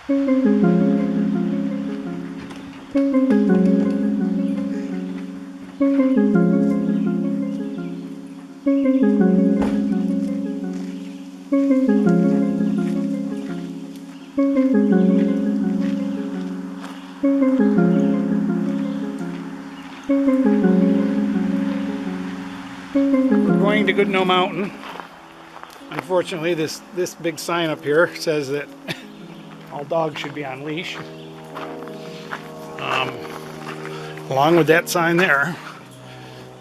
Going to Goodnow Mountain. Unfortunately, this big sign up here says that all dogs should be on leash. Along with that sign there,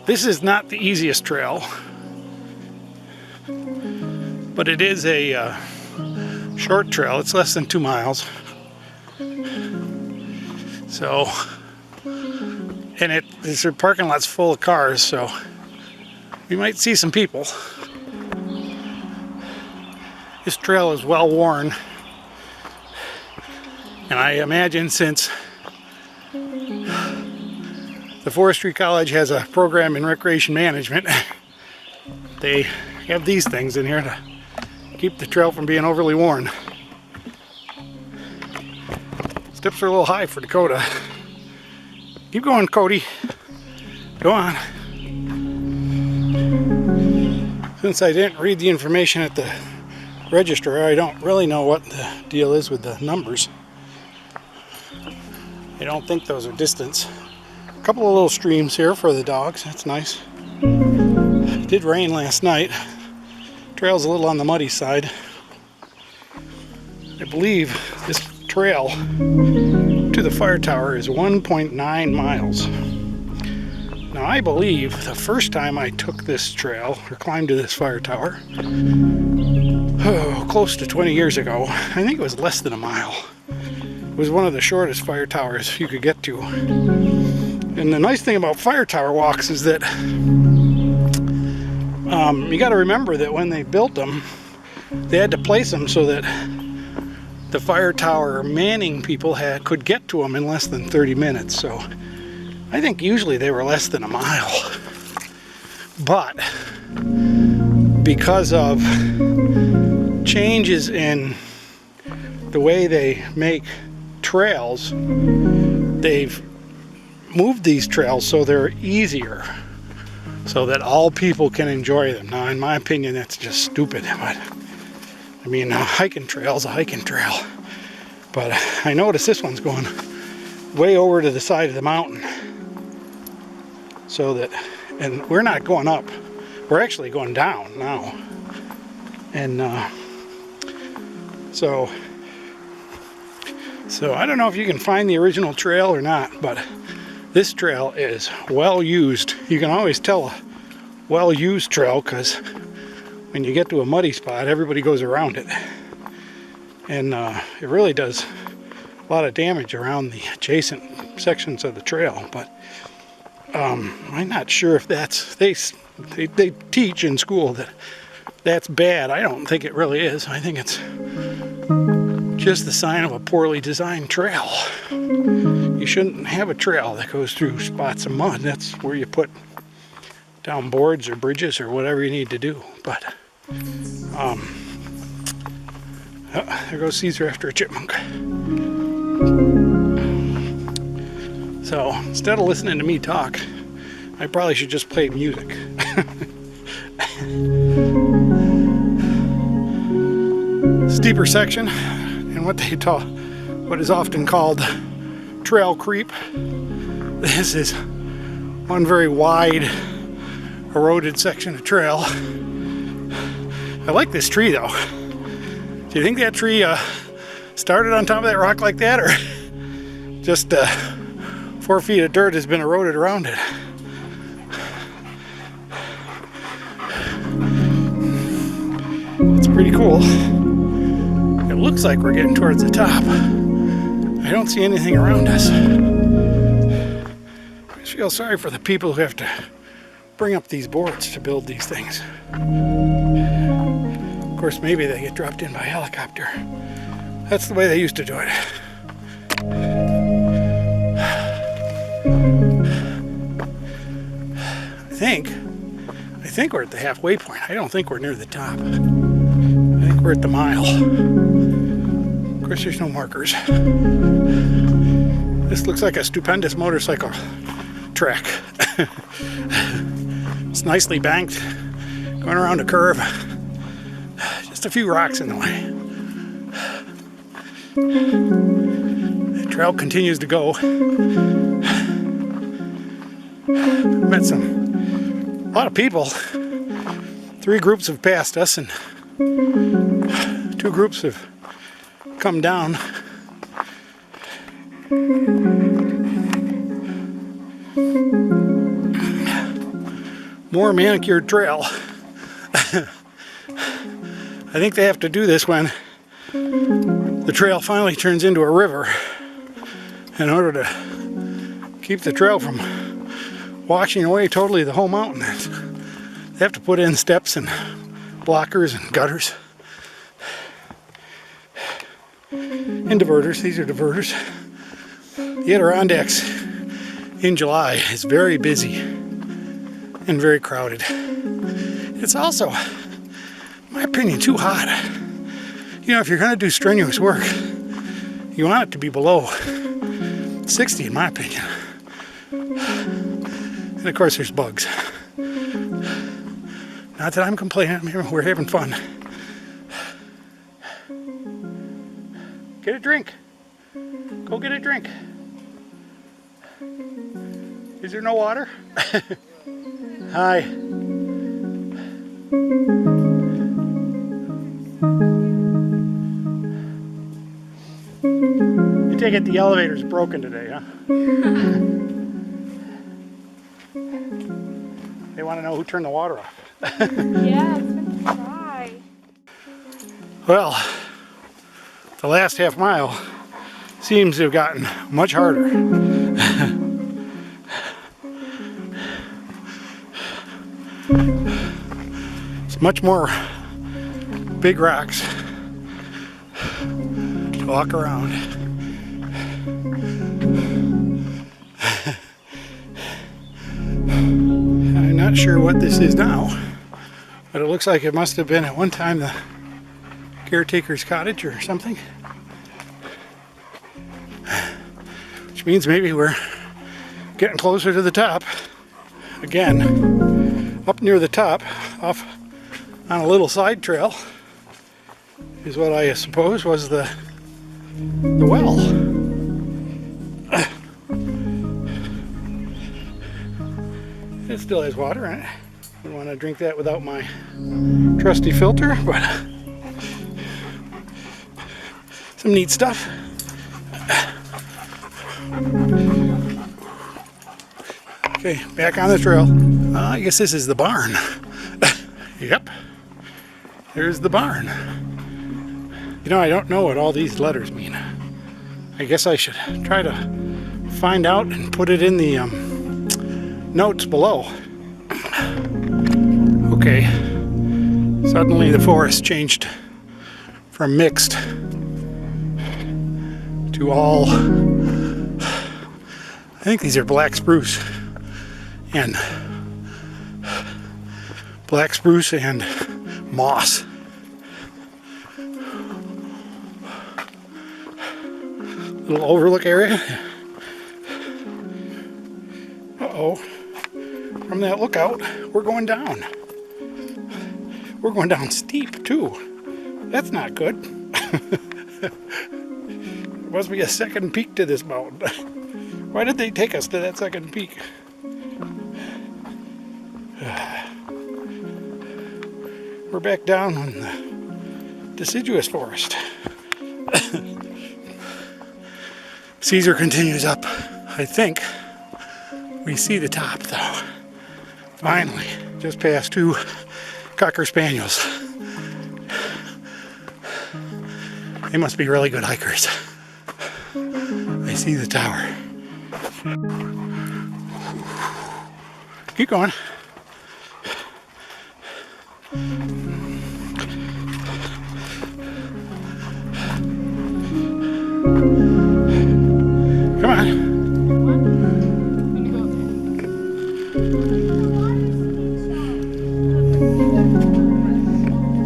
this is not the easiest trail, but it is a short trail. It's less than 2 miles. So, and this parking lot's full of cars, so we might see some people. This trail is well worn, and I imagine since the Forestry College has a program in recreation management, they have these things in here to keep the trail from being overly worn. Steps are a little high for Dakota. Keep going, Cody. Go on. Since I didn't read the information at the register, I don't really know what the deal is with the numbers. I don't think those are distance. A couple of little streams here for the dogs. That's nice. It did rain last night. Trail's a little on the muddy side. I believe this trail to the fire tower is 1.9 miles. Now, I believe the first time I took this trail or climbed to this fire tower, close to 20 years ago, I think it was less than a mile. It was one of the shortest fire towers you could get to. And the nice thing about fire tower walks is that you got to remember that when they built them, they had to place them so that the fire tower manning people could get to them in less than 30 minutes. So I think usually they were less than a mile. But because of changes in the way they make trails, they've moved these trails so they're easier, so that all people can enjoy them. Now, in my opinion, that's just stupid, but I mean, a hiking trail's a hiking trail. But I noticed this one's going way over to the side of the mountain, so that, and we're not going up, we're actually going down now. And so I don't know if you can find the original trail or not, but this trail is well used. You can always tell a well used trail because when you get to a muddy spot, everybody goes around it. And it really does a lot of damage around the adjacent sections of the trail. But I'm not sure if that's, they teach in school that that's bad. I don't think it really is. I think it's just the sign of a poorly designed trail. You shouldn't have a trail that goes through spots of mud. That's where you put down boards or bridges or whatever you need to do. But there goes Caesar after a chipmunk. So instead of listening to me talk, I probably should just play music. Steeper section, and what is often called trail creep. This is one very wide, eroded section of trail. I like this tree though. Do you think that tree started on top of that rock like that, or just 4 feet of dirt has been eroded around it? It's pretty cool. It looks like we're getting towards the top. I don't see anything around us. I just feel sorry for the people who have to bring up these boards to build these things. Of course, maybe they get dropped in by helicopter. That's the way they used to do it. I think we're at the halfway point. I don't think we're near the top. I think we're at the mile. Of course, there's no markers. This looks like a stupendous motorcycle track. It's nicely banked, going around a curve. Just a few rocks in the way. The trail continues to go. Met a lot of people. 3 groups have passed us and 2 groups have come down. More manicured trail. I think they have to do this when the trail finally turns into a river in order to keep the trail from washing away totally the whole mountain. They have to put in steps and blockers and gutters and diverters. These are diverters. The Adirondacks in July is very busy and very crowded. It's also, in my opinion, too hot. You know, if you're going to do strenuous work, you want it to be below 60, in my opinion. And of course, there's bugs. Not that I'm complaining, we're having fun. Get a drink. Go get a drink. Is there no water? Hi. You take it the elevator's broken today, huh? They want to know who turned the water off. Yeah, it's been dry. Well, the last half mile seems to have gotten much harder. It's much more big rocks to walk around. I'm not sure what this is now, but it looks like it must have been at one time the caretaker's cottage or something. Which means maybe we're getting closer to the top. Again, up near the top, off on a little side trail, is what I suppose was the well. It still has water in it. I don't want to drink that without my trusty filter, but some neat stuff. Okay, back on the trail. I guess this is the barn. Yep, there's the barn. You know, I don't know what all these letters mean. I guess I should try to find out and put it in the notes below. Okay, suddenly the forest changed from mixed to all, I think these are black spruce and moss. Little overlook area. Uh-oh. From that lookout, we're going down. We're going down steep too. That's not good. There must be a second peak to this mountain. Why did they take us to that second peak? We're back down in the deciduous forest. Caesar continues up. I think we see the top though. Finally, just past 2 Cocker Spaniels. They must be really good hikers. I see the tower. Keep going. Come on.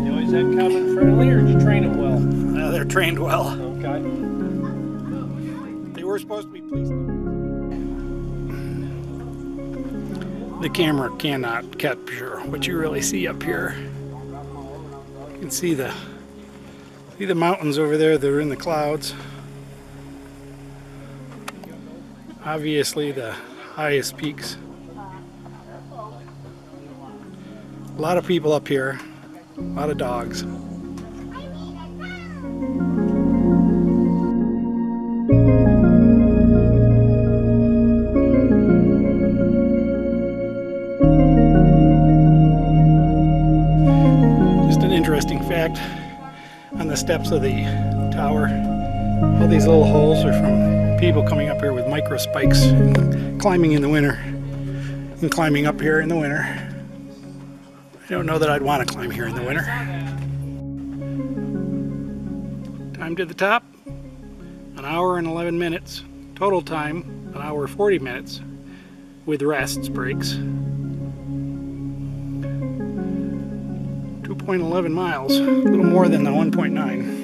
You always had cabin friendly, or did you train them well? They're trained well. Okay. we're supposed to be police. The camera cannot capture what you really see up here. You can see the mountains over there that are in the clouds. Obviously the highest peaks. A lot of people up here, a lot of dogs. Just an interesting fact, on the steps of the tower, all these little holes are from people coming up here with micro spikes and climbing in the winter and climbing up here in the winter. I don't know that I'd want to climb here in the winter. Time to the top, 1 hour and 11 minutes. Total time, 1 hour 40 minutes with rests, breaks. 2.11 miles, a little more than the 1.9.